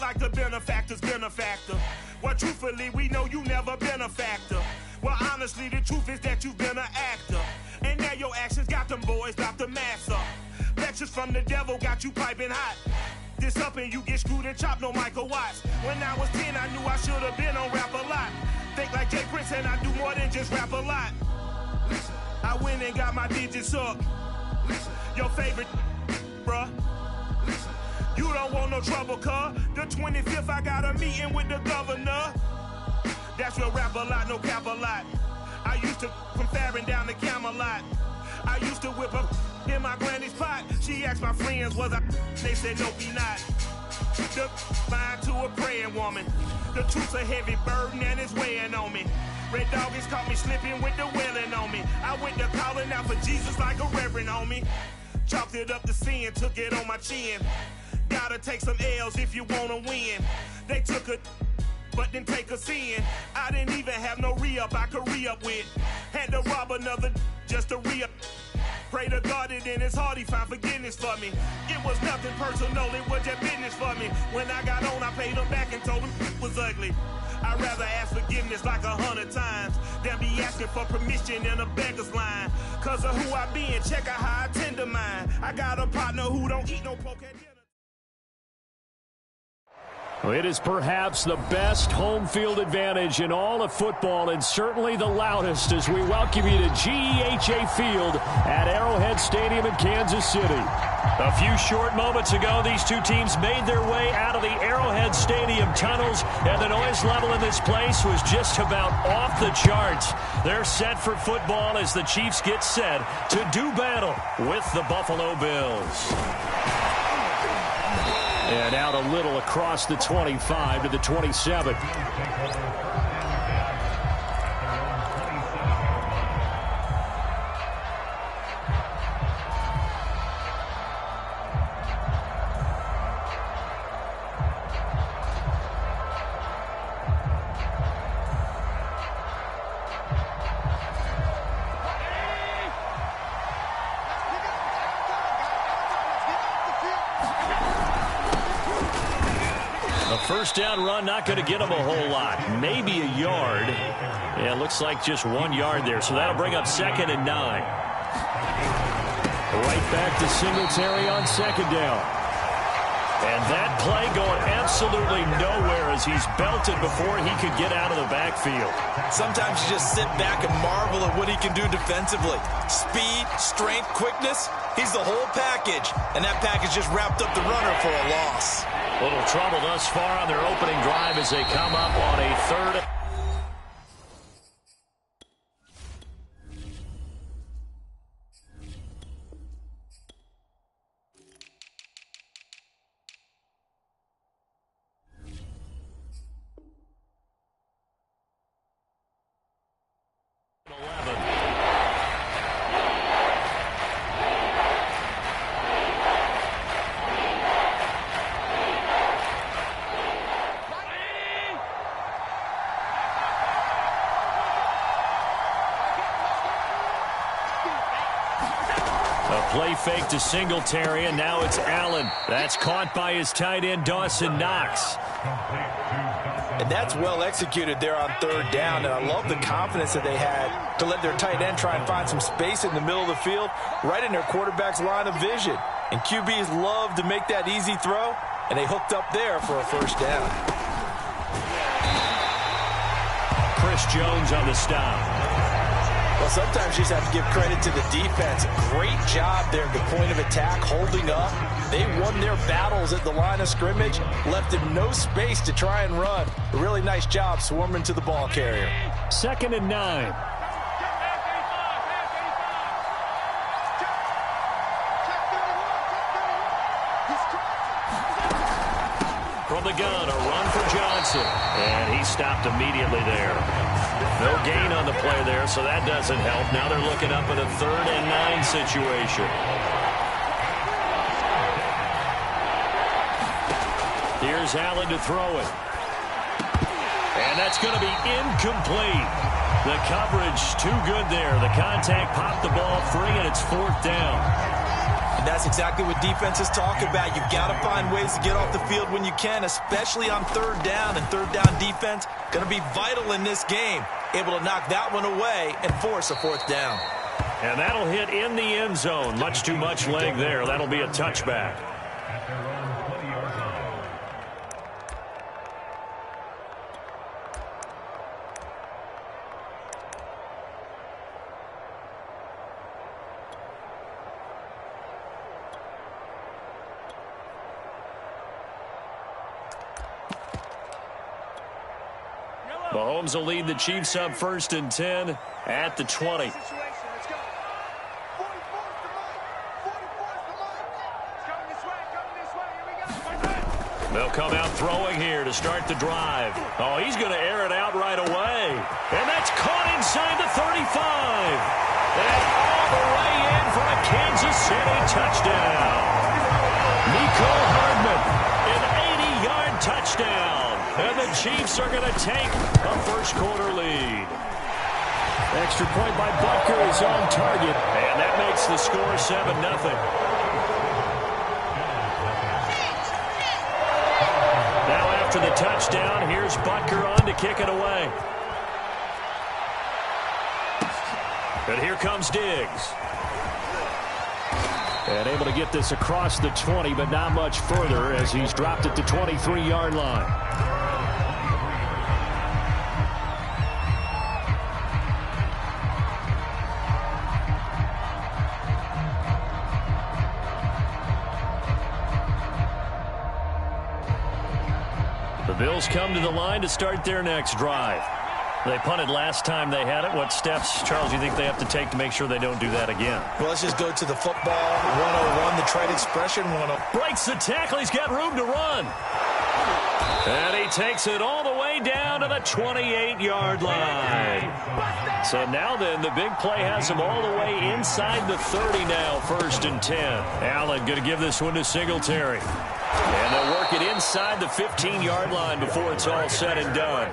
like the benefactor's benefactor. Well, truthfully, we know you never been a factor. Well, honestly, the truth is that you've been an actor. And now your actions got them boys about to mass up. Lectures from the devil got you piping hot. This up and you get screwed and chopped, no Michael Watts. When I was 10, I knew I should have been on Rap a Lot. Think like Jay Prince and I do more than just rap a lot. I went and got my digits up. Your favorite, bruh. You don't want no trouble, cuz. The 25th, I got a meeting with the governor. That's real rap a lot, no cap a lot. I used to from Farron down to Camelot. I used to whip up in my granny's pot. She asked my friends, was I? They said, no, be not. The fine to a praying woman. The truth's a heavy burden and it's weighing on me. Red Doggies caught me slipping with the wailing on me. I went to calling out for Jesus like a reverend on me. Chalked it up to sin, took it on my chin. Gotta take some L's if you wanna win. They took a but didn't take a sin. I didn't even have no re-up I could re-up with. Had to rob another just to re-up. Pray to God that in his heart he found forgiveness for me. It was nothing personal, it was just business for me. When I got on, I paid him back and told him it was ugly. I'd rather ask forgiveness like 100 times than be asking for permission in a beggar's line. Cause of who I be and check out how I tend to mine. I got a partner who don't eat no pork at dinner. It is perhaps the best home field advantage in all of football and certainly the loudest as we welcome you to GEHA Field at Arrowhead Stadium in Kansas City. A few short moments ago, these two teams made their way out of the Arrowhead Stadium tunnels, and the noise level in this place was just about off the charts. They're set for football as the Chiefs get set to do battle with the Buffalo Bills. And out a little across the 25 to the 27. First down run, not going to get him a whole lot. Maybe a yard. Yeah, it looks like just 1 yard there. So that'll bring up 2nd and 9. Right back to Singletary on 2nd down. And that play going absolutely nowhere as he's belted before he could get out of the backfield. Sometimes you just sit back and marvel at what he can do defensively. Speed, strength, quickness. He's the whole package. And that package just wrapped up the runner for a loss. Little trouble thus far on their opening drive as they come up on a 3rd. Play fake to Singletary, and now it's Allen. That's caught by his tight end, Dawson Knox. And that's well executed there on 3rd down, and I love the confidence that they had to let their tight end try and find some space in the middle of the field, right in their quarterback's line of vision. And QBs love to make that easy throw, and they hooked up there for a 1st down. Chris Jones on the stop. Well, sometimes you just have to give credit to the defense. Great job there at the point of attack, holding up. They won their battles at the line of scrimmage, left him no space to try and run. A really nice job swarming to the ball carrier. 2nd and 9. From the gun, a run for Johnson. And he stopped immediately there. No gain on the play there, so that doesn't help. Now they're looking up at a 3rd and 9 situation. Here's Allen to throw it. And that's going to be incomplete. The coverage too good there. The contact popped the ball free, and it's 4th down. And that's exactly what defenses talk about. You've got to find ways to get off the field when you can, especially on third down. And third down defense going to be vital in this game. Able to knock that one away and force a fourth down. And that'll hit in the end zone. Much too much leg there. That'll be a touchback. Mahomes will lead the Chiefs up 1st and 10 at the 20. They'll come out throwing here to start the drive. Oh, he's going to air it out right away. And that's caught inside the 35. And all the way in for a Kansas City touchdown. Nico Hardman, an 80-yard touchdown. And the Chiefs are going to take a first-quarter lead. Extra point by Butker is on target. And that makes the score 7-0. After the touchdown, here's Butker on to kick it away. And here comes Diggs. And able to get this across the 20, but not much further as he's dropped at the 23-yard line. The Bills come to the line to start their next drive. They punted last time they had it. What steps, Charles, do you think they have to take to make sure they don't do that again? Well, let's just go to the football 101, the trade expression 101. Breaks the tackle. He's got room to run. And he takes it all the way down to the 28-yard line. So now then, the big play has him all the way inside the 30 now, 1st and 10. Allen going to give this one to Singletary. And they'll work it inside the 15-yard line before it's all said and done.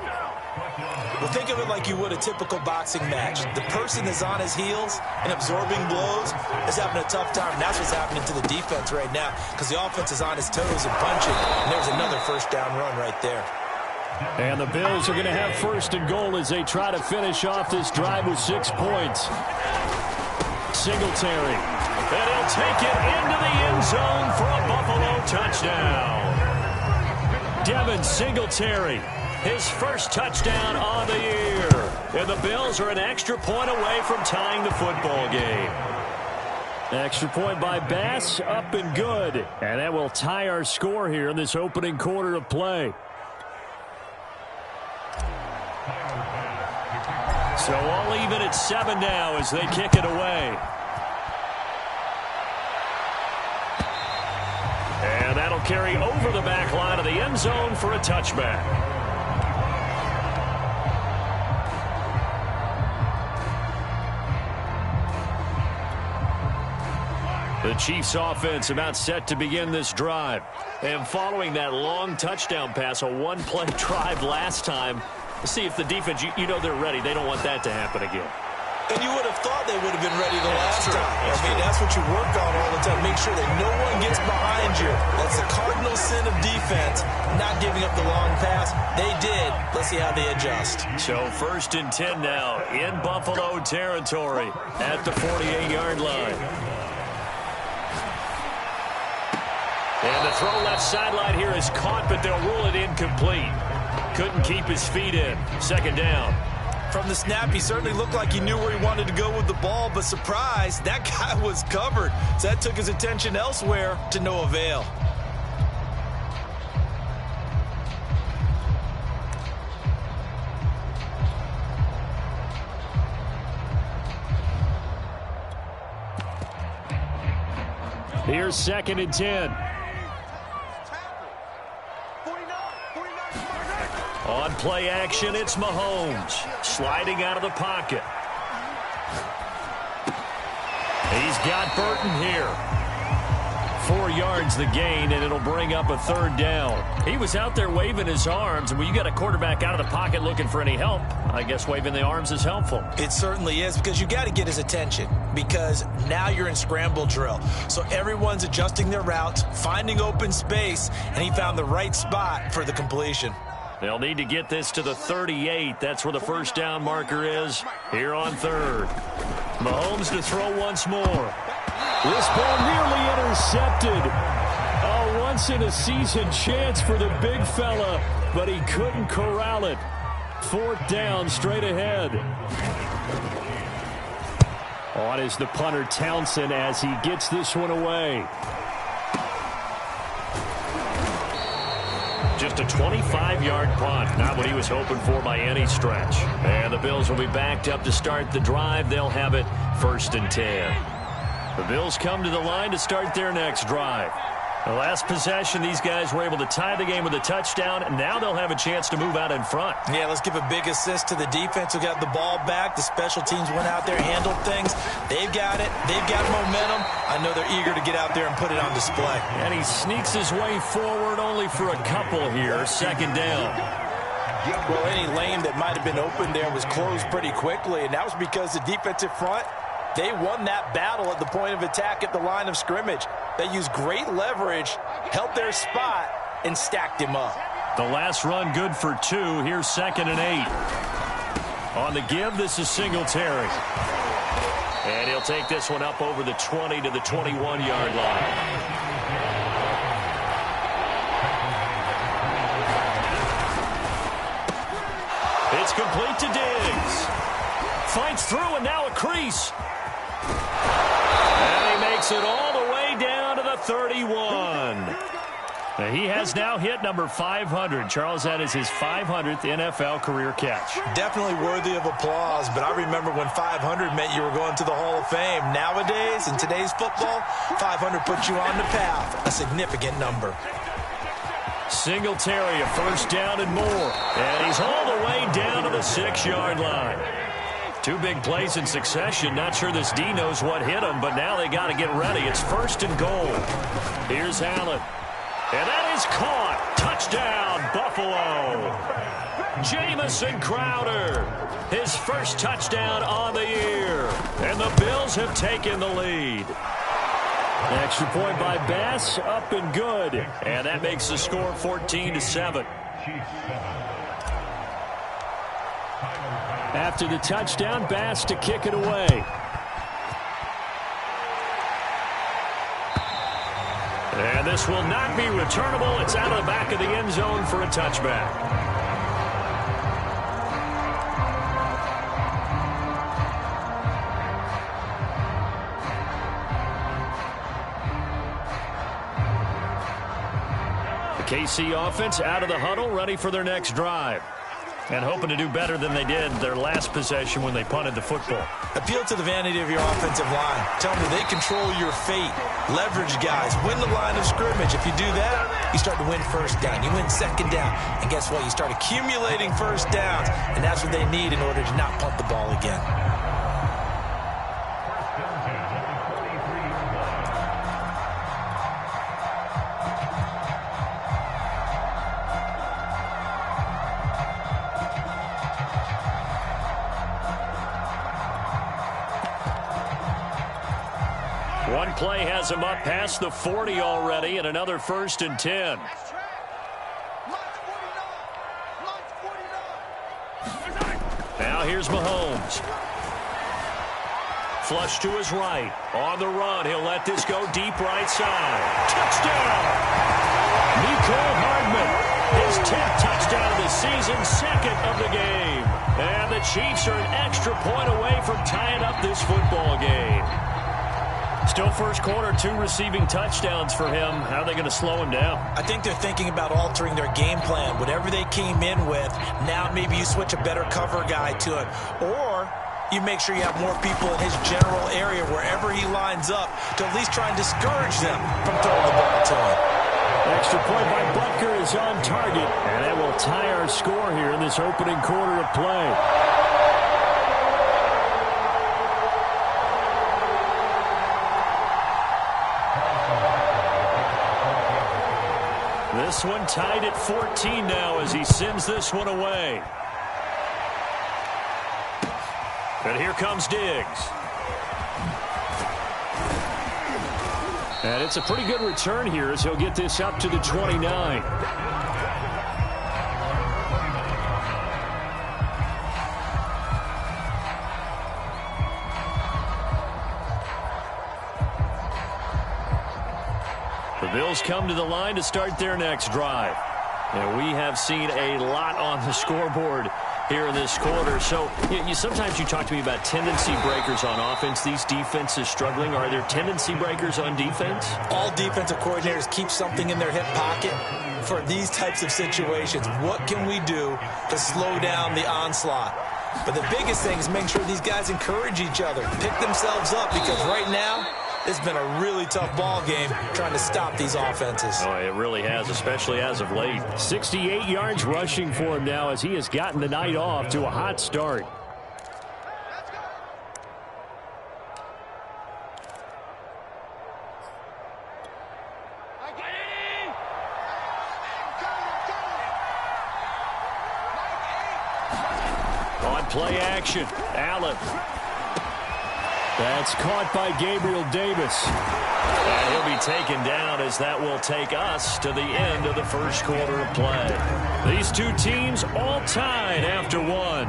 Well, think of it like you would a typical boxing match. The person is on his heels and absorbing blows is having a tough time. And that's what's happening to the defense right now because the offense is on his toes and punching. And there's another first down run right there. And the Bills are going to have 1st and goal as they try to finish off this drive with 6 points. Singletary. And he'll take it into the end zone for a Buffalo touchdown. Devin Singletary, his first touchdown on the year. And the Bills are an extra point away from tying the football game. Extra point by Bass, up and good. And that will tie our score here in this opening quarter of play. So all even at 7 now as they kick it away. And that'll carry over the back line of the end zone for a touchback. The Chiefs offense about set to begin this drive. And following that long touchdown pass, a one-play drive last time, see if the defense, you know they're ready. They don't want that to happen again. And you would have thought they would have been ready the last time. I mean, that's what you work on all the time. Make sure that no one gets behind you. That's the cardinal sin of defense, not giving up the long pass. They did. Let's see how they adjust. So 1st and 10 now in Buffalo territory at the 48-yard line. And the throw left sideline here is caught, but they'll rule it incomplete. Couldn't keep his feet in. 2nd down. From the snap, he certainly looked like he knew where he wanted to go with the ball, but surprise, that guy was covered. So that took his attention elsewhere to no avail. Here's 2nd and 10. On play action, it's Mahomes sliding out of the pocket. He's got Burton here. 4 yards the gain, and it'll bring up a 3rd down. He was out there waving his arms, and when you got a quarterback out of the pocket looking for any help, I guess waving the arms is helpful. It certainly is, because you got to get his attention, because now you're in scramble drill. So everyone's adjusting their routes, finding open space, and he found the right spot for the completion. They'll need to get this to the 38. That's where the first down marker is here on 3rd. Mahomes to throw once more. This ball nearly intercepted. A once-in-a-season chance for the big fella, but he couldn't corral it. 4th down straight ahead. On is the punter Townsend as he gets this one away. Just a 25-yard punt, not what he was hoping for by any stretch. And the Bills will be backed up to start the drive. They'll have it 1st and 10. The Bills come to the line to start their next drive. The last possession, these guys were able to tie the game with a touchdown, and now they'll have a chance to move out in front. Yeah, let's give a big assist to the defense who got the ball back. The special teams went out there, handled things. They've got it. They've got momentum. I know they're eager to get out there and put it on display. And he sneaks his way forward only for a couple here. 2nd down. Well, any lane that might have been open there was closed pretty quickly, and that was because the defensive front, they won that battle at the point of attack at the line of scrimmage. They used great leverage, held their spot, and stacked him up. The last run good for 2. Here's 2nd and 8. On the give, this is Singletary. And he'll take this one up over the 20 to the 21-yard line. It's complete to Diggs. Fights through, and now a crease. And he makes it all the way down to the 31. He has now hit number 500. Charles, that is his 500th NFL career catch. Definitely worthy of applause, but I remember when 500 meant you were going to the Hall of Fame. Nowadays, in today's football, 500 puts you on the path, a significant number. Singletary, a 1st down and more. And he's all the way down to the 6-yard line. 2 big plays in succession. Not sure this D knows what hit him, but now they got to get ready. It's 1st and goal. Here's Allen. And that is caught. Touchdown, Buffalo. Jamison Crowder, his first touchdown on the year. And the Bills have taken the lead. Extra point by Bass, up and good. And that makes the score 14-7. After the touchdown, Bass to kick it away. And this will not be returnable. It's out of the back of the end zone for a touchback. The KC offense out of the huddle, ready for their next drive. And hoping to do better than they did their last possession when they punted the football. Appeal to the vanity of your offensive line. Tell them they control your fate. Leverage guys. Win the line of scrimmage. If you do that, you start to win 1st down. You win 2nd down. And guess what? You start accumulating 1st downs. And that's what they need in order to not punt the ball again. One play has him up past the 40 already, and another 1st and 10. Now here's Mahomes. Flush to his right. On the run, he'll let this go deep right side. Touchdown! Nicole Hardman, his 10th touchdown of the season, 2nd of the game. And the Chiefs are an extra point away from tying up this football game. Still first quarter, 2 receiving touchdowns for him. How are they going to slow him down? I think they're thinking about altering their game plan. Whatever they came in with, now maybe you switch a better cover guy to it. Or you make sure you have more people in his general area wherever he lines up to at least try and discourage them from throwing the ball to him. Extra point by Butker is on target. And that will tie our score here in this opening quarter of play. This one tied at 14 now as he sends this one away. And here comes Diggs. And it's a pretty good return here as he'll get this up to the 29. The Bills come to the line to start their next drive. And we have seen a lot on the scoreboard here in this quarter. So sometimes you talk to me about tendency breakers on offense. These defenses struggling. Are there tendency breakers on defense? All defensive coordinators keep something in their hip pocket for these types of situations. What can we do to slow down the onslaught? But the biggest thing is making sure these guys encourage each other, pick themselves up, because right now it's been a really tough ball game trying to stop these offenses. Oh, it really has, especially as of late. 68 yards rushing for him now as he has gotten the night off to a hot start. On play action, Allen. That's caught by Gabriel Davis. And he'll be taken down as that will take us to the end of the first quarter of play. These two teams all tied after one.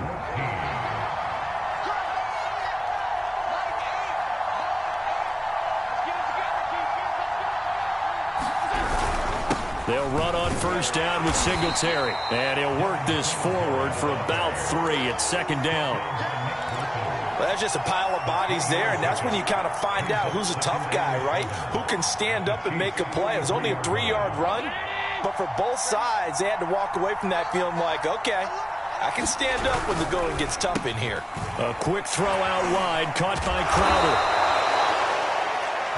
They'll run on first down with Singletary. And he'll work this forward for about 3 at second down. Well, that's just a pile of bodies there, and that's when you kind of find out who's a tough guy, right? Who can stand up and make a play. It was only a 3-yard run, but for both sides, they had to walk away from that feeling like, okay, I can stand up when the going gets tough in here. A quick throw out wide, caught by Crowder.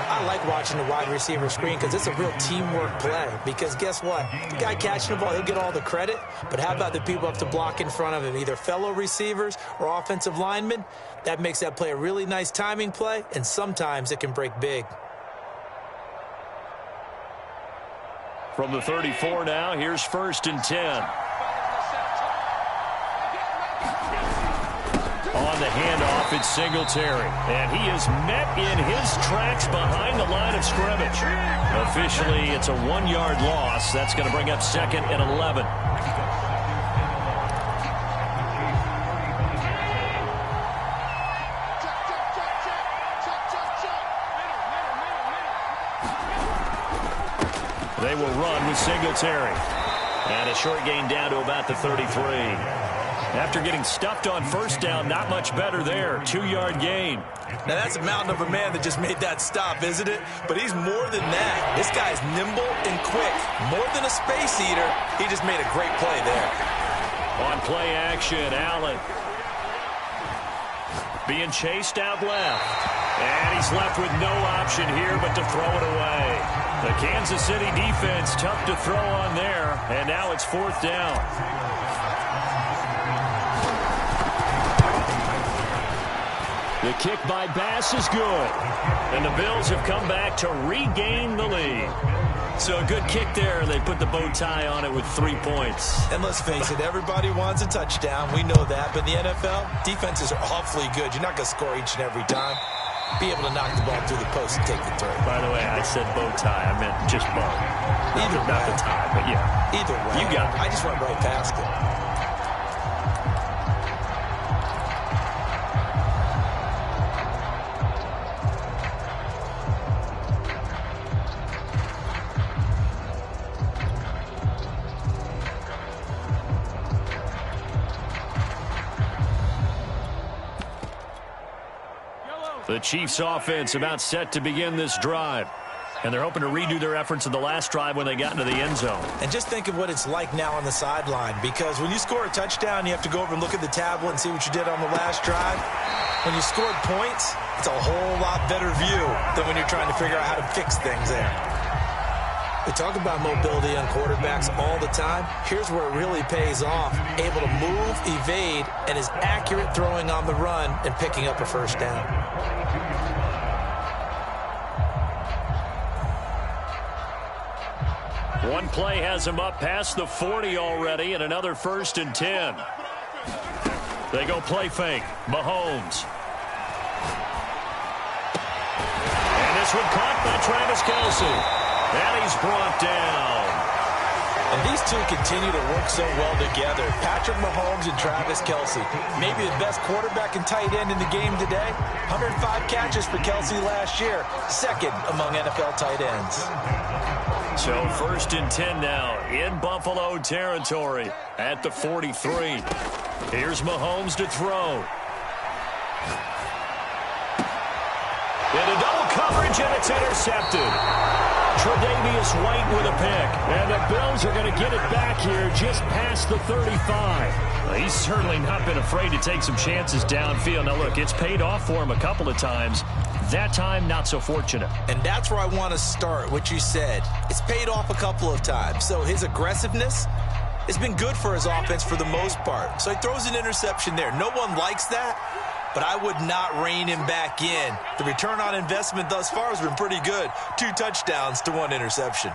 I like watching the wide receiver screen because it's a real teamwork play. Because guess what? The guy catching the ball, he'll get all the credit. But how about the people up to block in front of him, either fellow receivers or offensive linemen? That makes that play a really nice timing play, and sometimes it can break big. From the 34 now, here's 1st and 10. On the handoff, it's Singletary. And he is met in his tracks behind the line of scrimmage. Officially, it's a 1-yard loss. That's going to bring up 2nd and 11. They will run with Singletary. And a short gain down to about the 33. After getting stuffed on first down, not much better there. 2-yard gain. Now, that's a mountain of a man that just made that stop, isn't it? But he's more than that. This guy's nimble and quick. More than a space eater, he just made a great play there. On play action, Allen. Being chased out left. And he's left with no option here but to throw it away. The Kansas City defense tough to throw on there. And now it's 4th down. The kick by Bass is good. And the Bills have come back to regain the lead. So a good kick there. They put the bow tie on it with 3 points. And let's face it, everybody wants a touchdown. We know that. But in the NFL, defenses are awfully good. You're not going to score each and every time. Be able to knock the ball through the post and take the throw. By the way, I said bow tie. I meant just bow. Either way. Not the tie, but yeah. Either way. You got it. I just went right past it. The Chiefs offense about set to begin this drive. And they're hoping to redo their efforts in the last drive when they got into the end zone. And just think of what it's like now on the sideline, because when you score a touchdown, you have to go over and look at the tablet and see what you did on the last drive. When you scored points, it's a whole lot better view than when you're trying to figure out how to fix things there. We talk about mobility on quarterbacks all the time. Here's where it really pays off. Able to move, evade, and is accurate throwing on the run and picking up a first down. One play has him up past the 40 already, and another 1st and 10. They go play fake. Mahomes. And this one caught by Travis Kelce. And he's brought down. And these two continue to work so well together. Patrick Mahomes and Travis Kelce. Maybe the best quarterback and tight end in the game today. 105 catches for Kelce last year. Second among NFL tight ends. So 1st and 10 now in Buffalo territory at the 43. Here's Mahomes to throw. Into double coverage, and it's intercepted. Tre'Davious White with a pick. And the Bills are going to get it back here just past the 35. Well, he's certainly not been afraid to take some chances downfield. Now, look, it's paid off for him a couple of times. That time, not so fortunate. And that's where I want to start, what you said. It's paid off a couple of times. So his aggressiveness has been good for his offense for the most part. So he throws an interception there. No one likes that, but I would not rein him back in. The return on investment thus far has been pretty good. 2 touchdowns to 1 interception.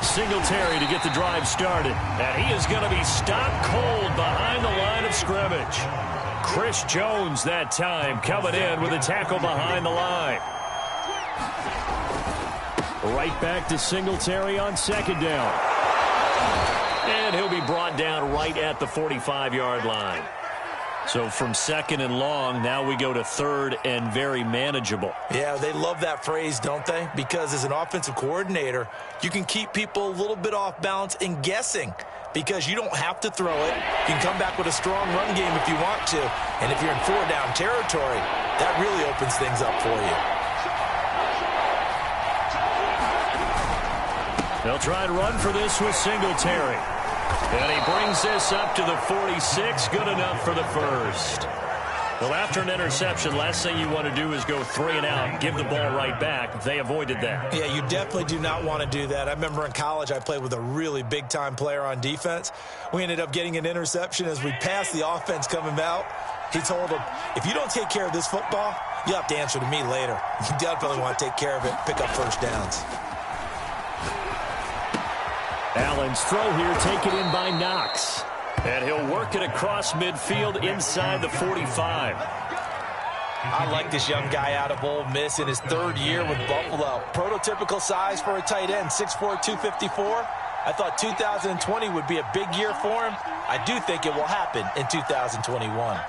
Singletary to get the drive started. And he is going to be stopped cold behind the line of scrimmage. Chris Jones that time coming in with a tackle behind the line. Right back to Singletary on 2nd down. And he'll be brought down right at the 45-yard line. So from 2nd and long, now we go to 3rd and very manageable. Yeah, they love that phrase, don't they? Because as an offensive coordinator, you can keep people a little bit off balance and guessing. Because you don't have to throw it. You can come back with a strong run game if you want to. And if you're in 4-down territory, that really opens things up for you. They'll try and run for this with Singletary. And he brings this up to the 46. Good enough for the 1st. Well, after an interception, last thing you want to do is go 3 and out, give the ball right back. They avoided that. Yeah, you definitely do not want to do that. I remember in college I played with a really big-time player on defense. We ended up getting an interception as we passed the offense coming out. He told him, if you don't take care of this football, you have to answer to me later. You definitely want to take care of it, pick up 1st downs. Allen's throw here taken in by Knox. And he'll work it across midfield inside the 45. I like this young guy out of Ole Miss in his 3rd year with Buffalo. Prototypical size for a tight end, 6'4", 254. I thought 2020 would be a big year for him. I do think it will happen in 2021.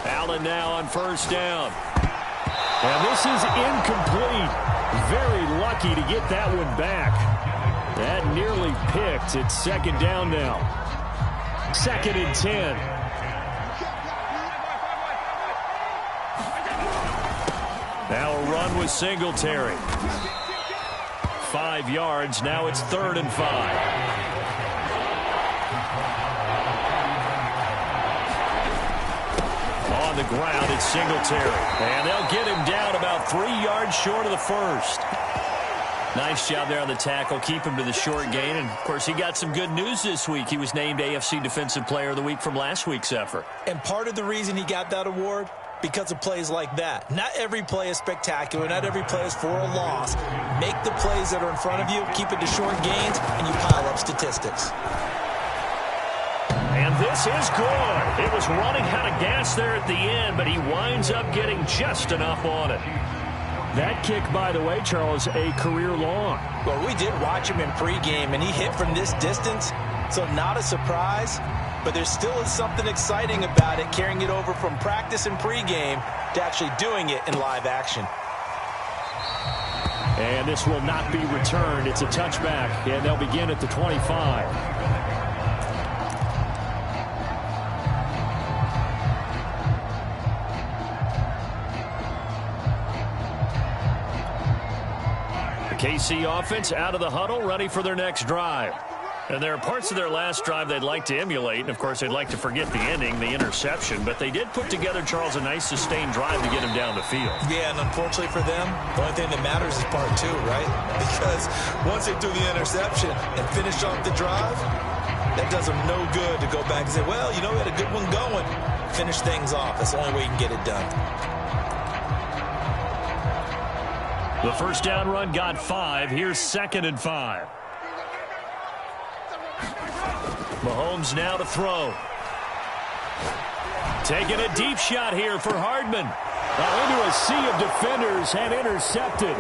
Allen now on 1st down. And this is incomplete. Very lucky to get that one back. That nearly picked. It's 2nd down now. 2nd and 10. Now a run with Singletary. 5 yards. Now it's 3rd and 5. On the ground, it's Singletary. And they'll get him down about 3 yards short of the 1st. Nice job there on the tackle. Keep him to the short gain. And, of course, he got some good news this week. He was named AFC Defensive Player of the Week from last week's effort. And part of the reason he got that award, because of plays like that. Not every play is spectacular. Not every play is for a loss. Make the plays that are in front of you, keep it to short gains, and you pile up statistics. And this is good. It was running out of gas there at the end, but he winds up getting just enough on it. That kick, by the way, Charles, a career long. Well, we did watch him in pregame, and he hit from this distance, so not a surprise. But there still is something exciting about it, carrying it over from practice and pregame to actually doing it in live action. And this will not be returned. It's a touchback, and they'll begin at the 25. KC offense out of the huddle, ready for their next drive. And there are parts of their last drive they'd like to emulate. And, of course, they'd like to forget the ending, the interception. But they did put together, Charles, a nice sustained drive to get him down the field. Yeah, and unfortunately for them, the only thing that matters is part 2, right? Because once they threw the interception and finished off the drive, that does them no good to go back and say, well, you know, we had a good one going. Finish things off. That's the only way you can get it done. The first down run got 5. Here's 2nd and 5. Mahomes now to throw. Taking a deep shot here for Hardman. Into a sea of defenders and intercepted.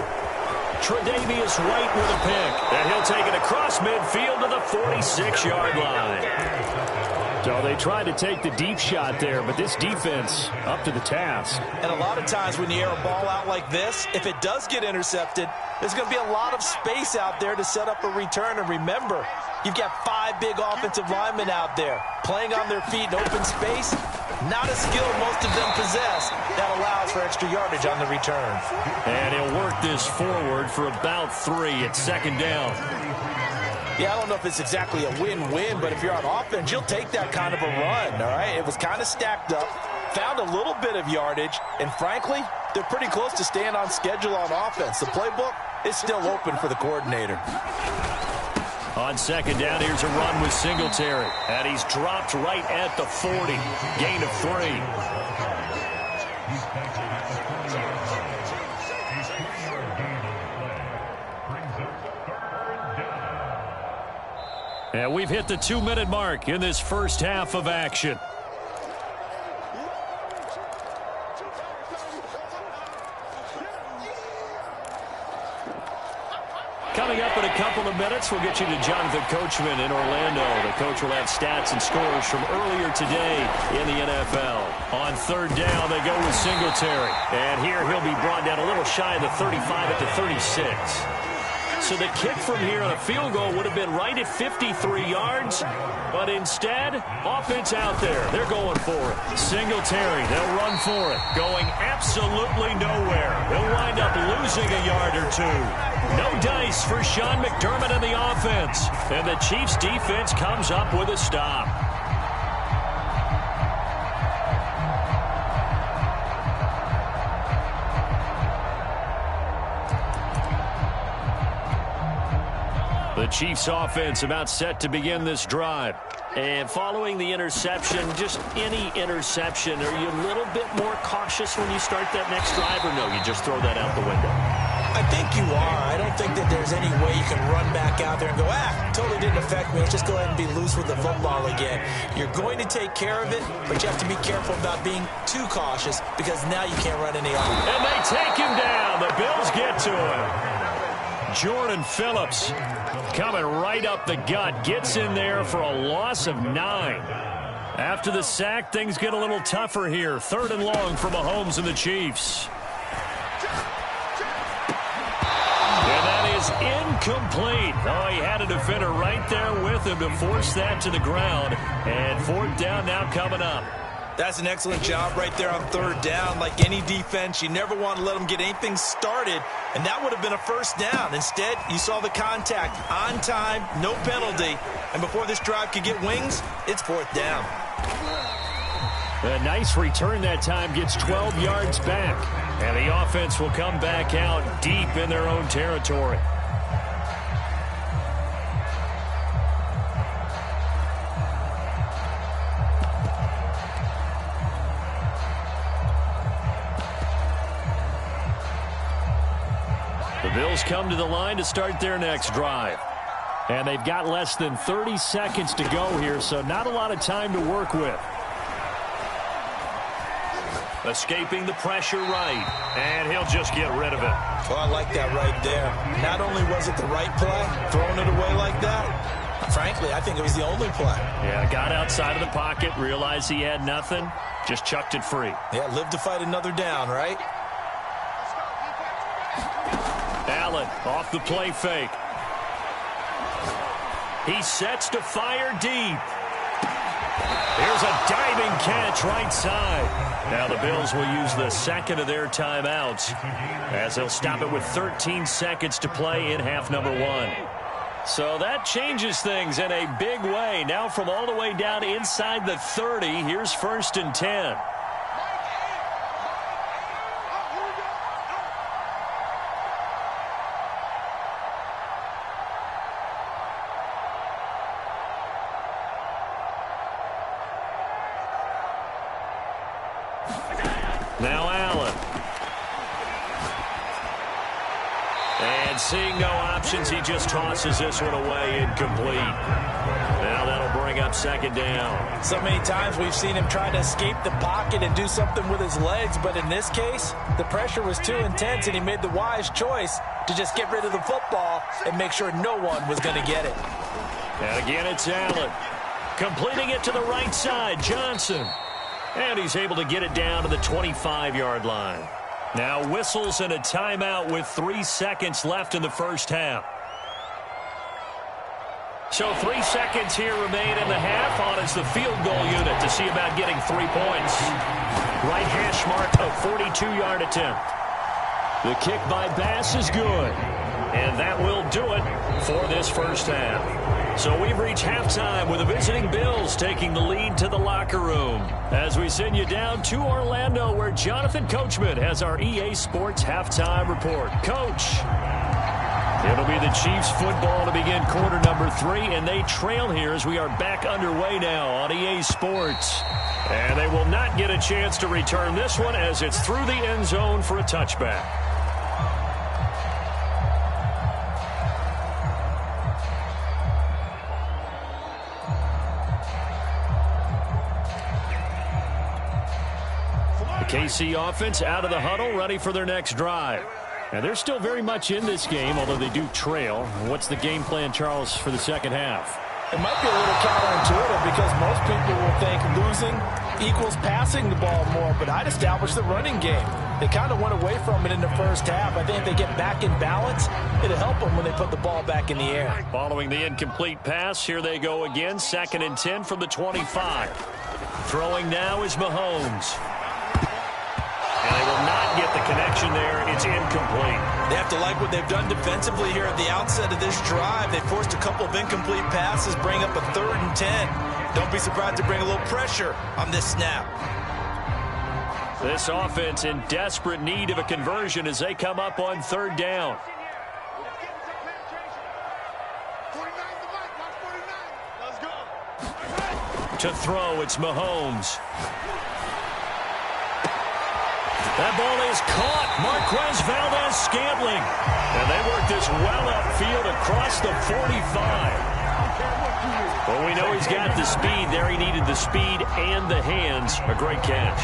Tre'Davious White with a pick. And he'll take it across midfield to the 46-yard line. So they tried to take the deep shot there, but this defense up to the task. And a lot of times when you air a ball out like this, if it does get intercepted, there's going to be a lot of space out there to set up a return. And remember, you've got 5 big offensive linemen out there playing on their feet in open space. Not a skill most of them possess that allows for extra yardage on the return. And he'll work this forward for about 3 at 2nd down. Yeah, I don't know if it's exactly a win-win, but if you're on offense, you'll take that kind of a run, all right? It was kind of stacked up, found a little bit of yardage, and frankly, they're pretty close to staying on schedule on offense. The playbook is still open for the coordinator. On 2nd down, here's a run with Singletary. And he's dropped right at the 40. Gain of 3. And we've hit the 2-minute mark in this first half of action. Coming up in a couple of minutes, we'll get you to Jonathan Coachman in Orlando. The coach will have stats and scores from earlier today in the NFL. On 3rd down, they go with Singletary. And here he'll be brought down a little shy of the 35 at the 36. So the kick from here on a field goal would have been right at 53 yards. But instead, offense out there. They're going for it. Singletary, they'll run for it. Going absolutely nowhere. They'll wind up losing a yard or 2. No dice for Sean McDermott and the offense. And the Chiefs defense comes up with a stop. The Chiefs offense about set to begin this drive. And following the interception, just any interception, are you a little bit more cautious when you start that next drive, or no, you just throw that out the window? I think you are. I don't think that there's any way you can run back out there and go, totally didn't affect me. Let's just go ahead and be loose with the football again. You're going to take care of it, but you have to be careful about being too cautious because now you can't run any offense. And they take him down. The Bills get to him. Jordan Phillips coming right up the gut. Gets in there for a loss of 9. After the sack, things get a little tougher here. 3rd and long for Mahomes and the Chiefs. And that is incomplete. Oh, he had a defender right there with him to force that to the ground. And 4th down now coming up. That's an excellent job right there on 3rd down. Like any defense, you never want to let them get anything started, and that would have been a 1st down. Instead, you saw the contact on time, no penalty, and before this drive could get wings, it's 4th down. A nice return that time, gets 12 yards back, and the offense will come back out deep in their own territory. The Bills come to the line to start their next drive. And they've got less than 30 seconds to go here, so not a lot of time to work with. Escaping the pressure right, and he'll just get rid of it. Well, I like that right there. Not only was it the right play, throwing it away like that, frankly, I think it was the only play. Yeah, got outside of the pocket, realized he had nothing, just chucked it free. Yeah, live to fight another down, right? Allen off the play fake. He sets to fire deep. Here's a diving catch right side. Now the Bills will use the 2nd of their timeouts as they'll stop it with 13 seconds to play in half number 1. So that changes things in a big way. Now from all the way down inside the 30, here's 1st and 10. Now Allen. And seeing no options, he just tosses this one away, incomplete. Now that'll bring up second down. So many times we've seen him try to escape the pocket and do something with his legs, but in this case, the pressure was too intense, and he made the wise choice to just get rid of the football and make sure no one was going to get it. And again, it's Allen. Completing it to the right side, Johnson. And he's able to get it down to the 25-yard line. Now whistles and a timeout with 3 seconds left in the first half. So 3 seconds here remain in the half. On is the field goal unit to see about getting 3 points. Right hash mark, a 42-yard attempt. The kick by Bass is good. And that will do it for this first half. So we've reached halftime with the visiting Bills taking the lead to the locker room. As we send you down to Orlando, where Jonathan Coachman has our EA Sports halftime report. Coach, it'll be the Chiefs football to begin quarter number 3, and they trail here as we are back underway now on EA Sports. And they will not get a chance to return this one as it's through the end zone for a touchback. KC offense out of the huddle, ready for their next drive. And they're still very much in this game, although they do trail. What's the game plan, Charles, for the second half? It might be a little counterintuitive because most people will think losing equals passing the ball more, but I'd establish the running game. They kind of went away from it in the first half. I think if they get back in balance, it'll help them when they put the ball back in the air. Following the incomplete pass, here they go again, 2nd and 10 from the 25. Throwing now is Mahomes. And they will not get the connection there. It's incomplete. They have to like what they've done defensively here at the outset of this drive. They forced a couple of incomplete passes, bring up a 3rd and 10. Don't be surprised to bring a little pressure on this snap. This offense in desperate need of a conversion as they come up on 3rd down. To throw, it's Mahomes. That ball is caught. Marquez Valdez-Scantling. And they work this well upfield across the 45. Well, we know he's got the speed there. He needed the speed and the hands. A great catch.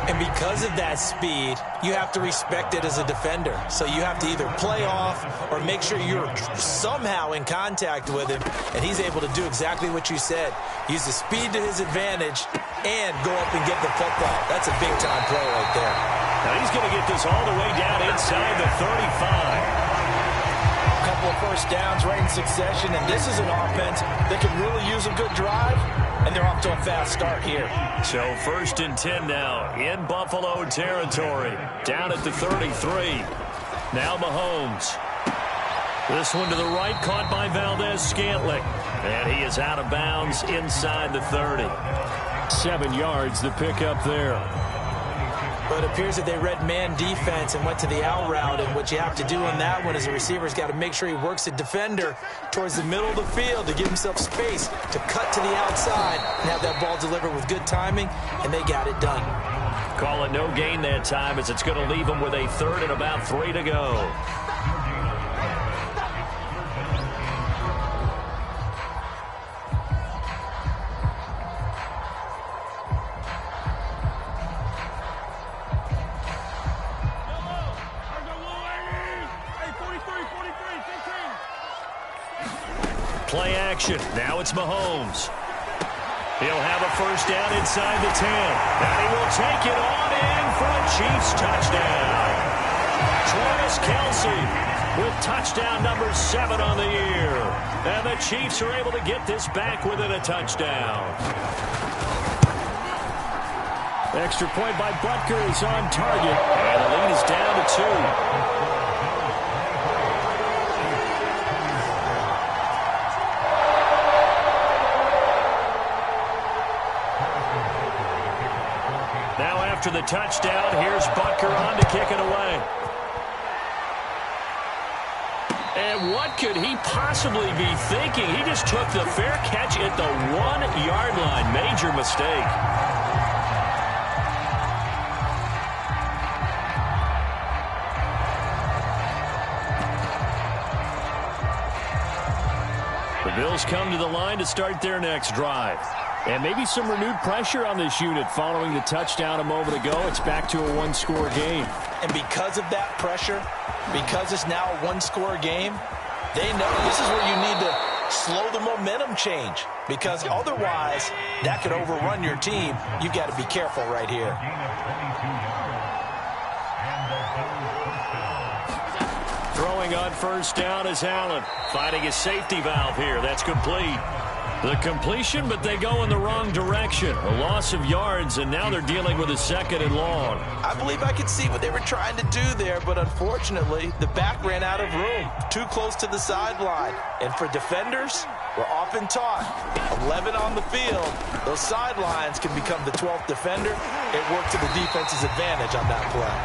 And because of that speed, you have to respect it as a defender. So you have to either play off or make sure you're somehow in contact with him. And he's able to do exactly what you said. Use the speed to his advantage and go up and get the football. That's a big-time play right there. Now he's going to get this all the way down inside the 35. A couple of first downs right in succession, and this is an offense that can really use a good drive, and they're off to a fast start here. So 1st and 10 now in Buffalo territory. Down at the 33. Now Mahomes. This one to the right, caught by Valdez-Scantling. And he is out of bounds inside the 30. 7 yards, the pickup there. But it appears that they read man defense and went to the out route. And what you have to do on that one is a receiver's got to make sure he works a defender towards the middle of the field to give himself space to cut to the outside and have that ball delivered with good timing, and they got it done. Call it no gain that time as it's going to leave them with a 3rd and about 3 to go. Play action. Now it's Mahomes. He'll have a first down inside the 10. And he will take it on in for a Chiefs touchdown. Travis Kelce with touchdown number 7 on the year. And the Chiefs are able to get this back within a touchdown. Extra point by Butker is on target. And the lead is down to 2. After the touchdown, here's Butker on to kick it away. And what could he possibly be thinking? He just took the fair catch at the 1-yard line. Major mistake. Bills come to the line to start their next drive. And maybe some renewed pressure on this unit following the touchdown a moment ago. It's back to a one-score game. And because of that pressure, because it's now a one-score game, they know this is where you need to slow the momentum change, because otherwise that could overrun your team. You've got to be careful right here. Throwing on first down is Allen. Finding his safety valve here. That's complete. The completion, but they go in the wrong direction. A loss of yards, and now they're dealing with a second and long. I believe I could see what they were trying to do there, but unfortunately, the back ran out of room. Too close to the sideline. And for defenders, we're often taught 11 on the field. Those sidelines can become the 12th defender. It worked to the defense's advantage on that play.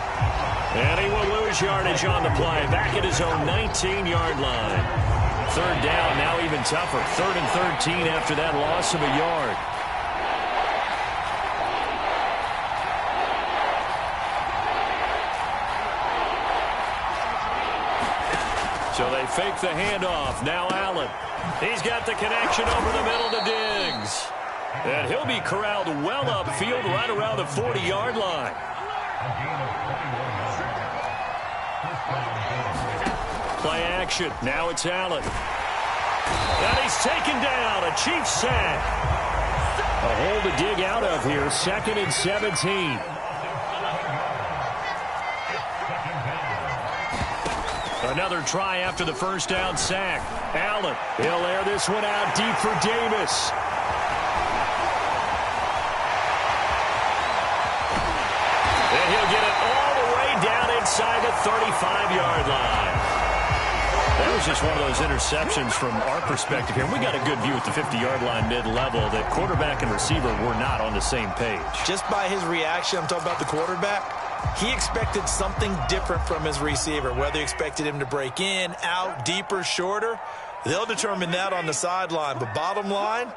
And he will lose yardage on the play. Back at his own 19-yard line. Third down, now even tougher. 3rd and 13 after that loss of a yard. So they fake the handoff. Now Allen. He's got the connection over the middle to Diggs. And he'll be corralled well upfield right around the 40-yard line. Play action. Now it's Allen. And he's taken down. A Chiefs sack. A hole to dig out of here. 2nd and 17. Another try after the first down sack. Allen. He'll air this one out deep for Davis. And he'll get it all the way down inside the 35-yard line. That was just one of those interceptions from our perspective here. We got a good view at the 50-yard line mid-level that quarterback and receiver were not on the same page. Just by his reaction, I'm talking about the quarterback, he expected something different from his receiver, whether he expected him to break in, out, deeper, shorter. They'll determine that on the sideline. But bottom line,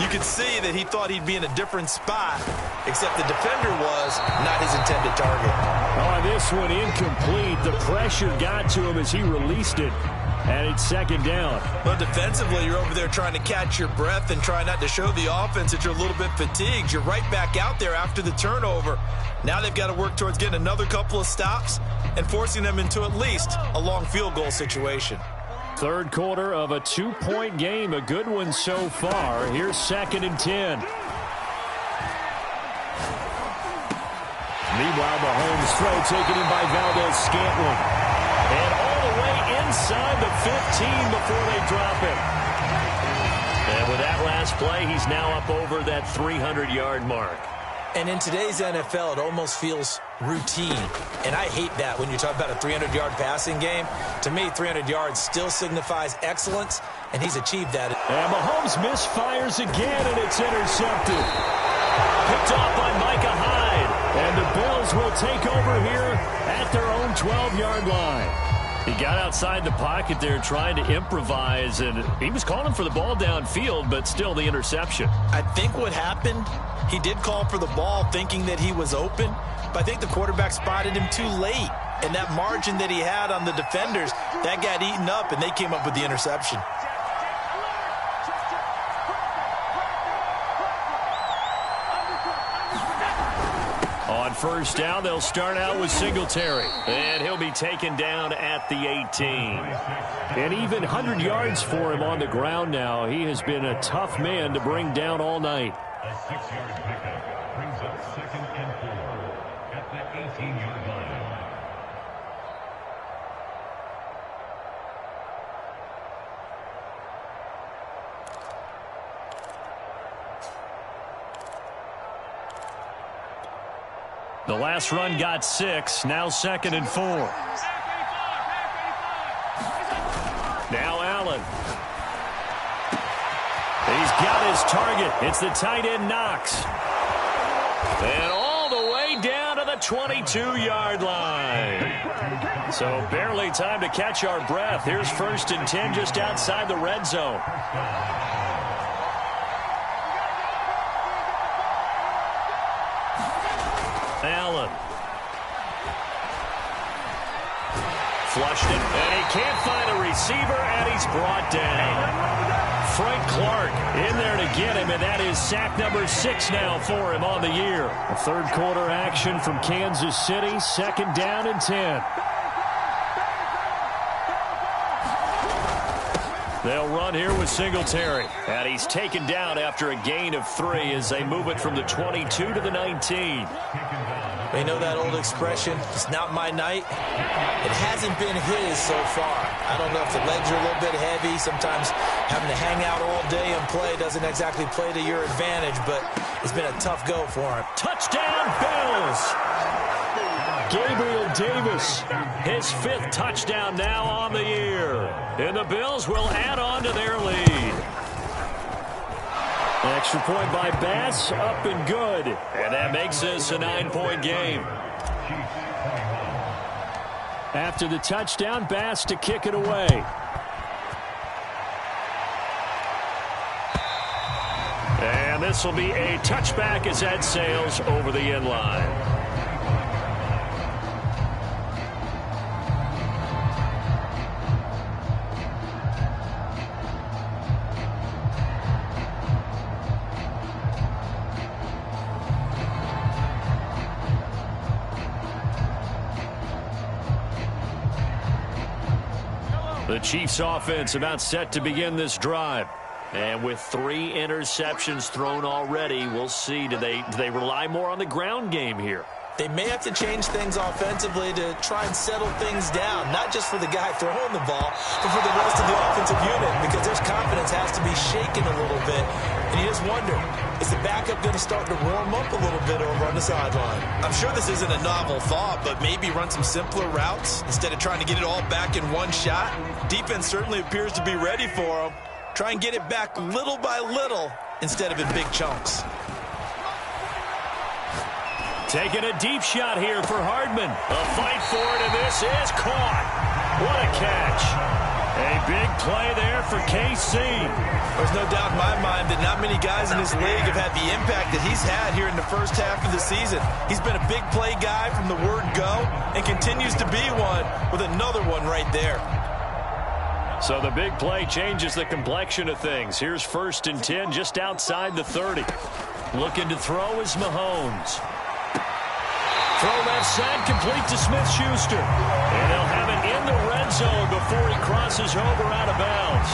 you could see that he thought he'd be in a different spot, except the defender was not his intended target. Oh, this one incomplete. The pressure got to him as he released it. And it's 2nd down. Well, defensively, you're over there trying to catch your breath and try not to show the offense that you're a little bit fatigued. You're right back out there after the turnover. Now they've got to work towards getting another couple of stops and forcing them into at least a long field goal situation. Third quarter of a 2-point game. A good one so far. Here's 2nd and 10. Meanwhile, Mahomes' throw taken in by Valdez-Scantling. And all the way inside the 15 before they drop it. And with that last play, he's now up over that 300-yard mark. And in today's NFL, it almost feels routine. And I hate that when you talk about a 300-yard passing game. To me, 300 yards still signifies excellence, and he's achieved that. And Mahomes misfires again, and it's intercepted. Picked off by Micah Hyde. And the Bills will take over here at their own 12-yard line. He got outside the pocket there trying to improvise, and he was calling for the ball downfield, but still the interception. I think what happened, he did call for the ball thinking that he was open, but I think the quarterback spotted him too late. And that margin that he had on the defenders, that got eaten up, and they came up with the interception. On first down, they'll start out with Singletary. And he'll be taken down at the 18. And even 100 yards for him on the ground now. He has been a tough man to bring down all night. A 6-yard pickup brings up 2nd and 4 at the 18-yard line. The last run got 6. Now 2nd and 4. Now Allen. He's got his target. It's the tight end Knox. And all the way down to the 22-yard line. So barely time to catch our breath. Here's 1st and 10 just outside the red zone. Allen. Flushed it, and he can't find a receiver, and he's brought down. Frank Clark in there to get him, and that is sack number 6 now for him on the year. A third quarter action from Kansas City, 2nd down and 10. They'll run here with Singletary. And he's taken down after a gain of 3 as they move it from the 22 to the 19. You know that old expression, it's not my night? It hasn't been his so far. I don't know if the legs are a little bit heavy. Sometimes having to hang out all day and play doesn't exactly play to your advantage, but it's been a tough go for him. Touchdown, Bills! Gabriel Davis, his 5th touchdown now on the year. And the Bills will add on to their lead. Extra point by Bass, up and good. And that makes this a 9-point game. After the touchdown, Bass to kick it away. And this will be a touchback as that sails over the end line. The Chiefs offense about set to begin this drive. And with 3 interceptions thrown already, we'll see. Do they rely more on the ground game here? They may have to change things offensively to try and settle things down, not just for the guy throwing the ball, but for the rest of the offensive unit, because their confidence has to be shaken a little bit. And you just wonder, is the backup going to start to warm up a little bit over on the sideline? I'm sure this isn't a novel thought, but maybe run some simpler routes instead of trying to get it all back in one shot. Defense certainly appears to be ready for them. Try and get it back little by little instead of in big chunks. Taking a deep shot here for Hardman. A fight for it, and this is caught. What a catch. A big play there for KC. There's no doubt in my mind that not many guys in this league have had the impact that he's had here in the first half of the season. He's been a big play guy from the word go and continues to be one with another one right there. So the big play changes the complexion of things. Here's 1st and 10 just outside the 30. Looking to throw is Mahomes. Throw left side, complete to Smith-Schuster. And they'll have it in the red zone before he crosses over out of bounds.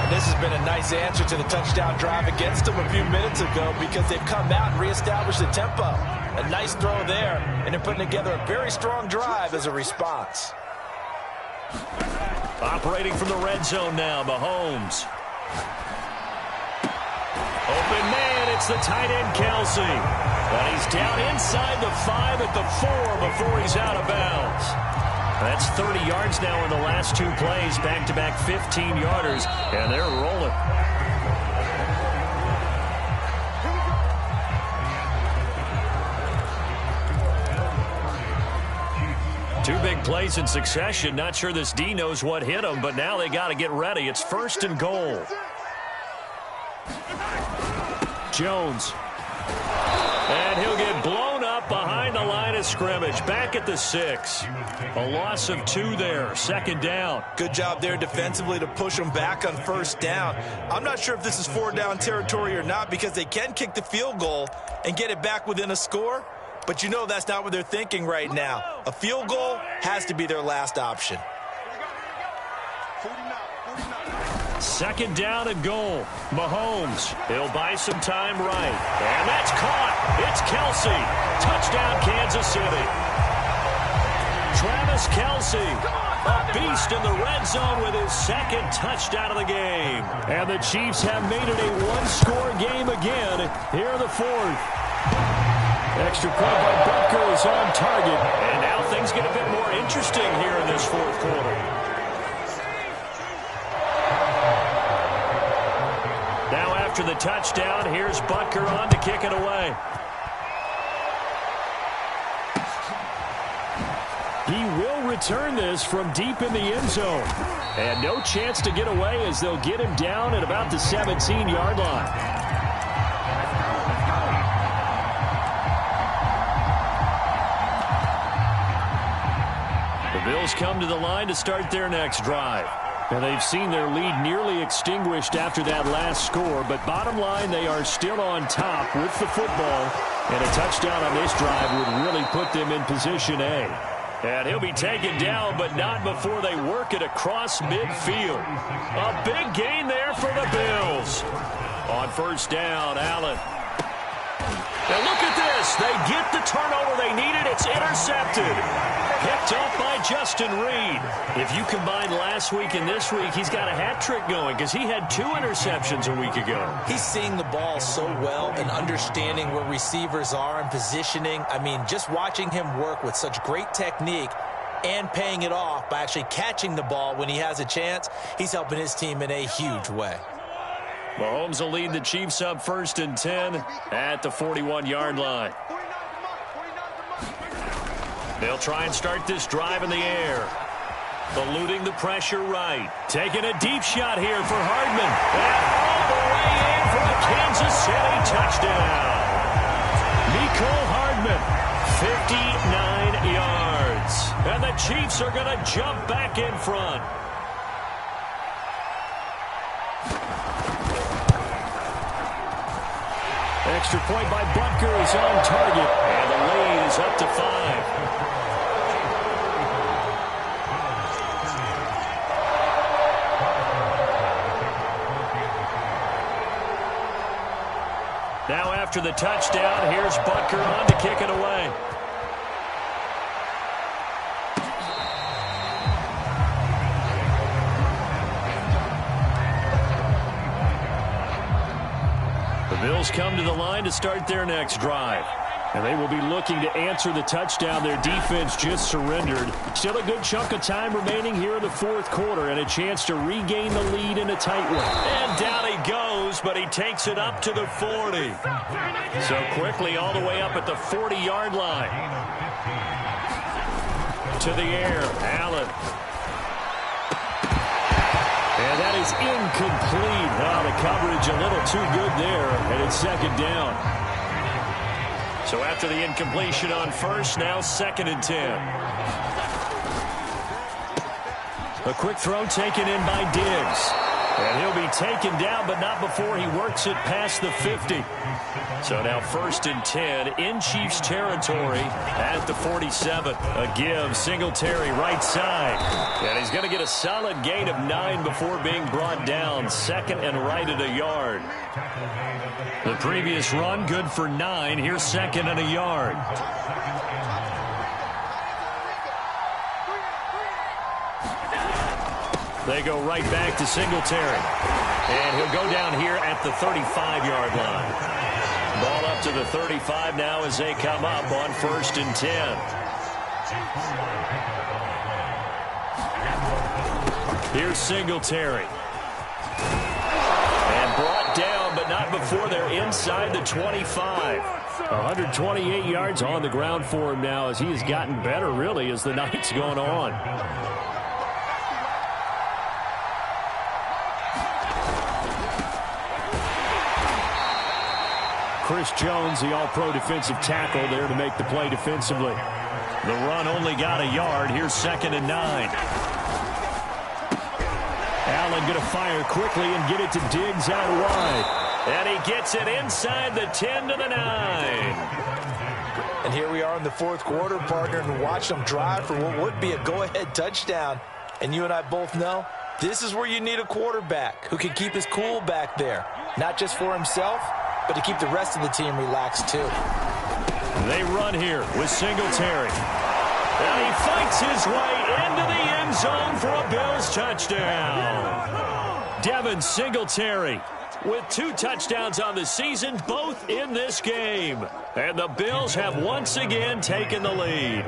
And this has been a nice answer to the touchdown drive against them a few minutes ago because they've come out and reestablished the tempo. A nice throw there, and they're putting together a very strong drive as a response. Operating from the red zone now, Mahomes. Open man, it's the tight end, Kelsey. And he's down inside the 5 at the 4 before he's out of bounds. That's 30 yards now in the last 2 plays, back-to-back 15-yarders, and they're rolling. Two big plays in succession. Not sure this D knows what hit him, but now they got to get ready. It's 1st and goal. Jones. And he'll get blown up behind the line of scrimmage. Back at the 6. A loss of 2 there. 2nd down. Good job there defensively to push them back on 1st down. I'm not sure if this is 4-down territory or not because they can kick the field goal and get it back within a score. But you know that's not what they're thinking right now. A field goal has to be their last option. 2nd down and goal. Mahomes. He'll buy some time right. And that's caught. It's Kelsey. Touchdown, Kansas City. Travis Kelsey, a beast in the red zone with his 2nd touchdown of the game. And the Chiefs have made it a 1-score game again here in the 4th. Extra point by Butker is on target. And now things get a bit more interesting here in this 4th quarter. Now after the touchdown, here's Butker on to kick it away. He will return this from deep in the end zone. And no chance to get away as they'll get him down at about the 17-yard line. Bills come to the line to start their next drive. And they've seen their lead nearly extinguished after that last score, but bottom line, they are still on top with the football, and a touchdown on this drive would really put them in position A. And he'll be taken down, but not before they work it across midfield. A big gain there for the Bills. On first down, Allen. And look at this. They get the turnover they needed. It's intercepted. Picked up by Justin Reed. If you combine last week and this week, he's got a hat trick going because he had 2 interceptions a week ago. He's seeing the ball so well and understanding where receivers are and positioning. I mean, just watching him work with such great technique and paying it off by actually catching the ball when he has a chance, he's helping his team in a huge way. Mahomes will lead the Chiefs up 1st and 10 at the 41-yard line. They'll try and start this drive in the air. Eluding the pressure right. Taking a deep shot here for Hardman. And all the way in for a Kansas City touchdown. Mecole Hardman, 59 yards. And the Chiefs are going to jump back in front. Extra point by Butker is on target, and the lead is up to 5. Now after the touchdown, here's Butker on to kick it away. Bills come to the line to start their next drive. And they will be looking to answer the touchdown their defense just surrendered. Still a good chunk of time remaining here in the 4th quarter and a chance to regain the lead in a tight one. And down he goes, but he takes it up to the 40. So quickly all the way up at the 40-yard line. To the air, Allen. And that is incomplete. Oh, the coverage a little too good there, and it's 2nd down. So after the incompletion on first, now 2nd and 10. A quick throw taken in by Diggs. And he'll be taken down, but not before he works it past the 50. So now 1st and 10 in Chiefs territory at the 47. A give, Singletary right side. And he's going to get a solid gain of 9 before being brought down. 2nd and right at a yard. The previous run good for 9. Here's 2nd and a yard. They go right back to Singletary. And he'll go down here at the 35-yard line. Ball up to the 35 now as they come up on 1st and 10. Here's Singletary. And brought down, but not before they're inside the 25. 128 yards on the ground for him now as he has gotten better, really, as the night's gone on. Chris Jones, the all-pro defensive tackle, there to make the play defensively. The run only got a yard. Here's 2nd and 9. Allen going to fire quickly and get it to Diggs out wide. And he gets it inside the 10 to the 9. And here we are in the 4th quarter, partner, and watch them drive for what would be a go-ahead touchdown. And you and I both know this is where you need a quarterback who can keep his cool back there. Not just for himself, but to keep the rest of the team relaxed, too. They run here with Singletary. And he fights his way into the end zone for a Bills touchdown. Devin Singletary with 2 touchdowns on the season, both in this game. And the Bills have once again taken the lead.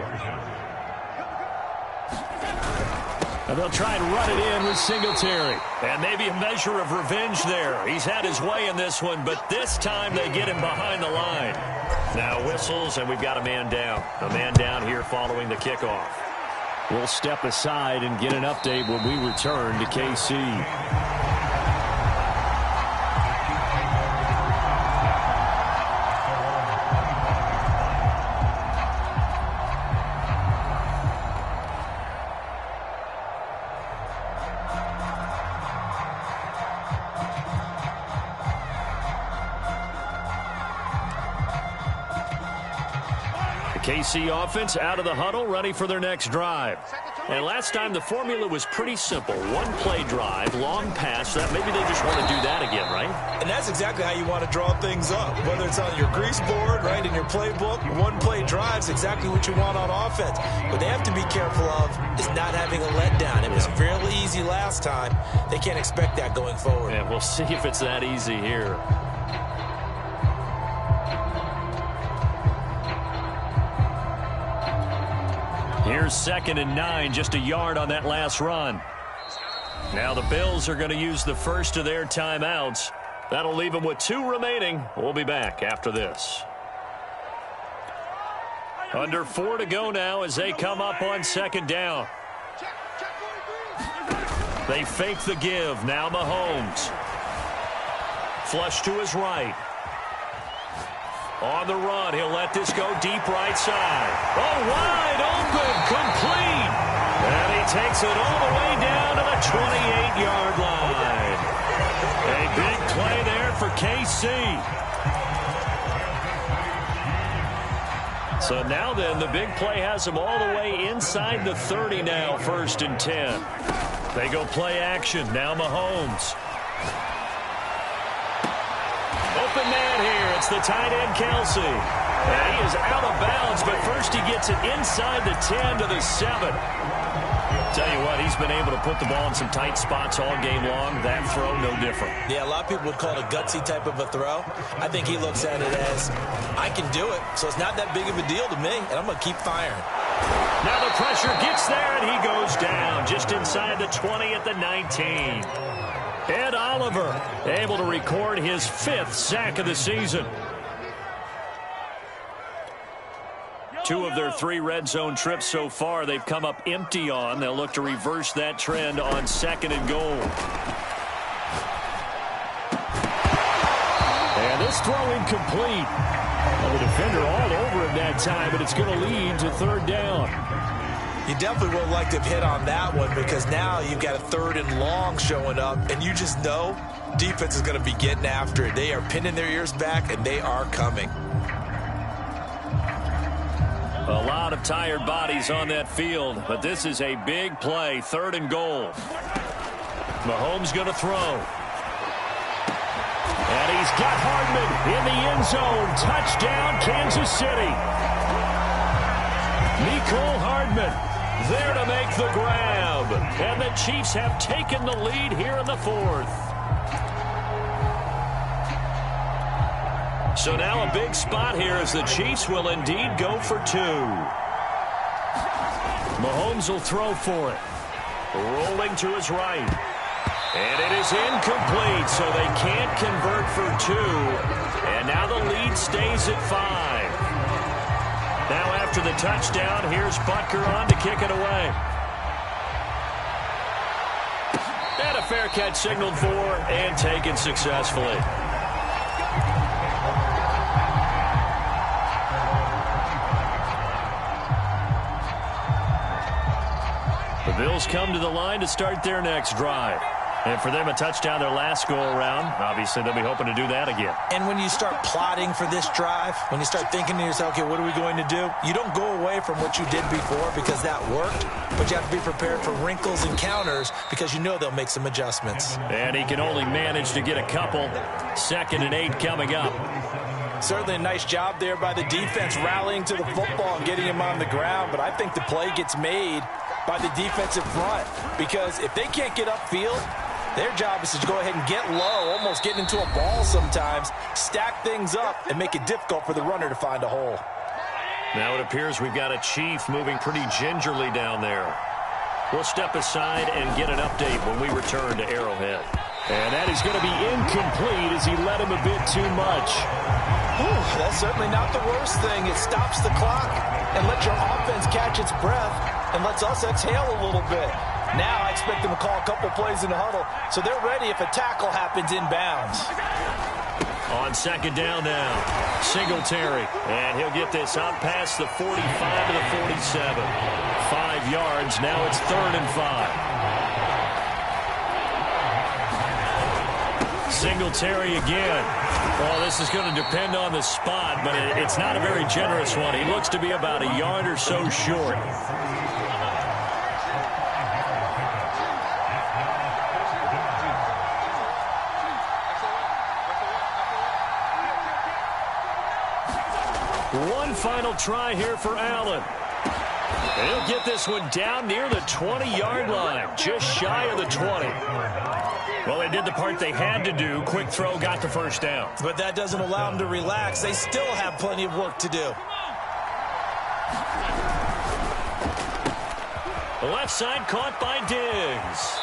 And they'll try and run it in with Singletary. And maybe a measure of revenge there. He's had his way in this one, but this time they get him behind the line. Now whistles, and we've got a man down. A man down here following the kickoff. We'll step aside and get an update when we return to KC. KC offense out of the huddle, ready for their next drive. And last time the formula was pretty simple. One-play drive, long pass. That maybe they just want to do that again, right? And that's exactly how you want to draw things up. Whether it's on your grease board, right, in your playbook, one-play drive is exactly what you want on offense. What they have to be careful of is not having a letdown. It was fairly easy last time. They can't expect that going forward. Yeah, we'll see if it's that easy here. Here's 2nd and 9, just a yard on that last run. Now the Bills are going to use the first of their timeouts. That'll leave them with 2 remaining. We'll be back after this. Under 4 to go now as they come up on 2nd down. They fake the give. Now Mahomes. Flush to his right. On the run, he'll let this go deep right side. Oh, wide open, complete. And he takes it all the way down to the 28-yard line. A big play there for KC. So now then, the big play has them all the way inside the 30 now, 1st and 10. They go play action. Now Mahomes. Open man here. It's the tight end, Kelsey. And he is out of bounds, but first he gets it inside the 10 to the 7. Tell you what, he's been able to put the ball in some tight spots all game long. That throw, no different. Yeah, a lot of people would call it a gutsy type of a throw. I think he looks at it as, I can do it, so it's not that big of a deal to me, and I'm going to keep firing. Now the pressure gets there, and he goes down just inside the 20 at the 19. Ed Oliver able to record his 5th sack of the season. 2 of their 3 red zone trips so far they've come up empty on. They'll look to reverse that trend on 2nd and goal. And this throw incomplete. Well, the defender all over him that time, but it's going to lead to 3rd down. You definitely would like to have hit on that one because now you've got a 3rd and long showing up, and you just know defense is going to be getting after it. They are pinning their ears back, and they are coming. A lot of tired bodies on that field, but this is a big play. 3rd and goal. Mahomes going to throw. And he's got Hardman in the end zone. Touchdown, Kansas City. Mecole Hardman there to make the grab. And the Chiefs have taken the lead here in the 4th. So now a big spot here as the Chiefs will indeed go for 2. Mahomes will throw for it. Rolling to his right. And it is incomplete, so they can't convert for 2. And now the lead stays at 5. Now after the touchdown, here's Butker on to kick it away. And a fair catch signaled for and taken successfully. The Bills come to the line to start their next drive. And for them, a touchdown their last go-around. Obviously, they'll be hoping to do that again. And when you start plotting for this drive, when you start thinking to yourself, okay, what are we going to do? You don't go away from what you did before because that worked, but you have to be prepared for wrinkles and counters because you know they'll make some adjustments. And he can only manage to get a couple. 2nd and 8 coming up. Certainly a nice job there by the defense rallying to the football and getting him on the ground, but I think the play gets made by the defensive front because if they can't get upfield, their job is to go ahead and get low, almost getting into a ball sometimes, stack things up, and make it difficult for the runner to find a hole. Now it appears we've got a Chief moving pretty gingerly down there. We'll step aside and get an update when we return to Arrowhead. And that is going to be incomplete as he led him a bit too much. Whew, that's certainly not the worst thing. It stops the clock and lets your offense catch its breath and lets us exhale a little bit. Now I expect them to call a couple plays in the huddle, so they're ready if a tackle happens inbounds. On 2nd down now, Singletary, and he'll get this out past the 45 to the 47. 5 yards, now it's 3rd and 5. Singletary again. Well, this is going to depend on the spot, but it's not a very generous one. He looks to be about a yard or so short. One final try here for Allen. He'll get this one down near the 20-yard line, just shy of the 20. Well, they did the part they had to do. Quick throw, got the first down. But that doesn't allow them to relax. They still have plenty of work to do. The left side caught by Diggs.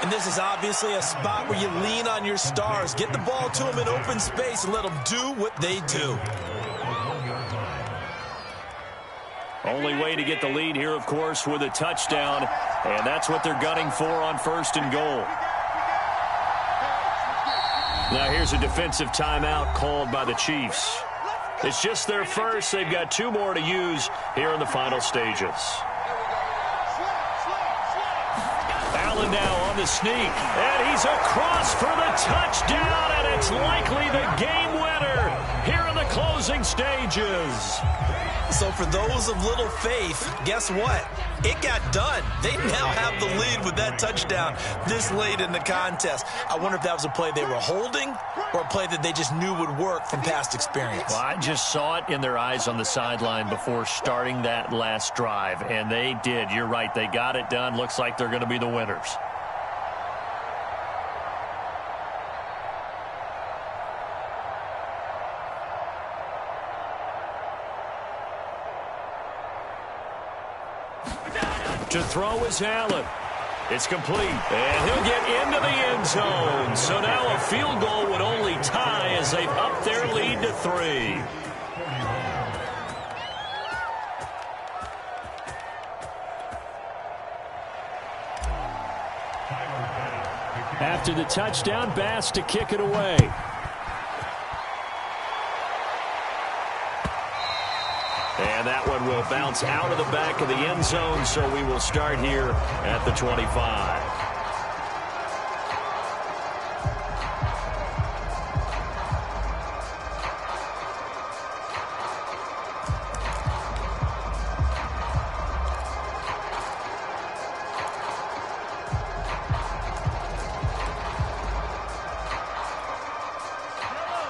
And this is obviously a spot where you lean on your stars. Get the ball to them in open space and let them do what they do. Only way to get the lead here, of course, with a touchdown. And that's what they're gunning for on 1st and goal. Now here's a defensive timeout called by the Chiefs. It's just their first. They've got 2 more to use here in the final stages. Allen now on the sneak, and he's across for the touchdown, and it's likely the game winner here in the closing stages. So for those of little faith, guess what? It got done. They now have the lead with that touchdown this late in the contest. I wonder if that was a play they were holding or a play that they just knew would work from past experience. Well, I just saw it in their eyes on the sideline before starting that last drive, and they did. You're right. They got it done. Looks like they're going to be the winners. To throw is Allen. It's complete, and he'll get into the end zone. So now a field goal would only tie as they've upped their lead to 3. After the touchdown, Bass to kick it away. And that one will bounce out of the back of the end zone, so we will start here at the 25.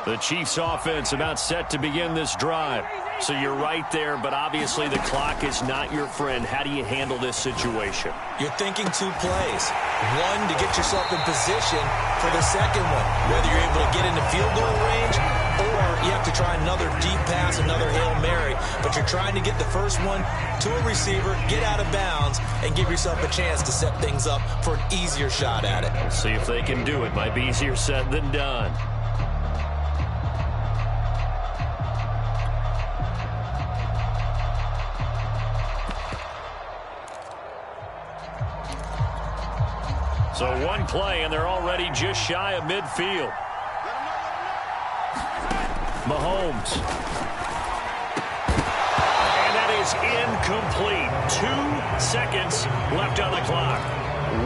The Chiefs offense about set to begin this drive. So you're right there, but obviously the clock is not your friend. How do you handle this situation? You're thinking 2 plays. One, to get yourself in position for the second one, whether you're able to get into field goal range or you have to try another deep pass, another Hail Mary. But you're trying to get the first one to a receiver, get out of bounds, and give yourself a chance to set things up for an easier shot at it. We'll see if they can do it. Might be easier said than done. So one play, and they're already just shy of midfield. Mahomes. And that is incomplete. 2 seconds left on the clock.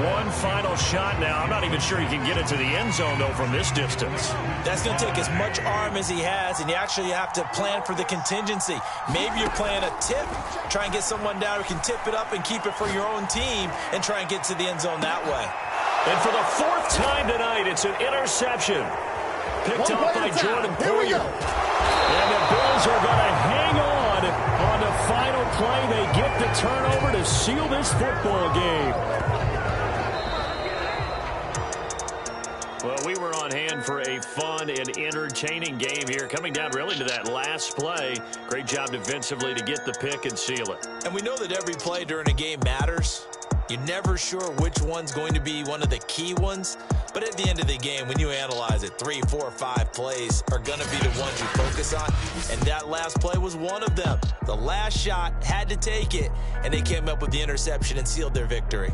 One final shot now. I'm not even sure he can get it to the end zone, though, from this distance. That's going to take as much arm as he has, and you actually have to plan for the contingency. Maybe you're playing a tip. Try and get someone down who can tip it up and keep it for your own team and try and get to the end zone that way. And for the 4th time tonight, it's an interception. Picked up by Jordan Poyer. And the Bills are going to hang on the final play. They get the turnover to seal this football game. Well, we were on hand for a fun and entertaining game here. Coming down really to that last play. Great job defensively to get the pick and seal it. And we know that every play during a game matters. You're never sure which one's going to be one of the key ones. But at the end of the game, when you analyze it, 3, 4, 5 plays are going to be the ones you focus on. And that last play was one of them. The last shot had to take it, and they came up with the interception and sealed their victory.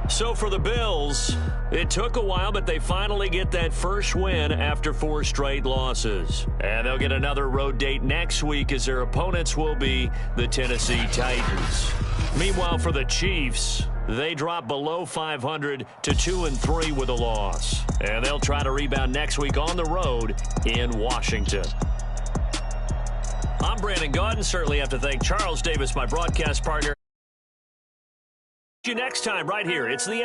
So for the Bills, it took a while, but they finally get that first win after 4 straight losses. And they'll get another road date next week as their opponents will be the Tennessee Titans. Meanwhile, for the Chiefs, they drop below 500 to 2-3 with a loss. And they'll try to rebound next week on the road in Washington. I'm Brandon Gaudin. Certainly have to thank Charles Davis, my broadcast partner. See you next time right here. It's the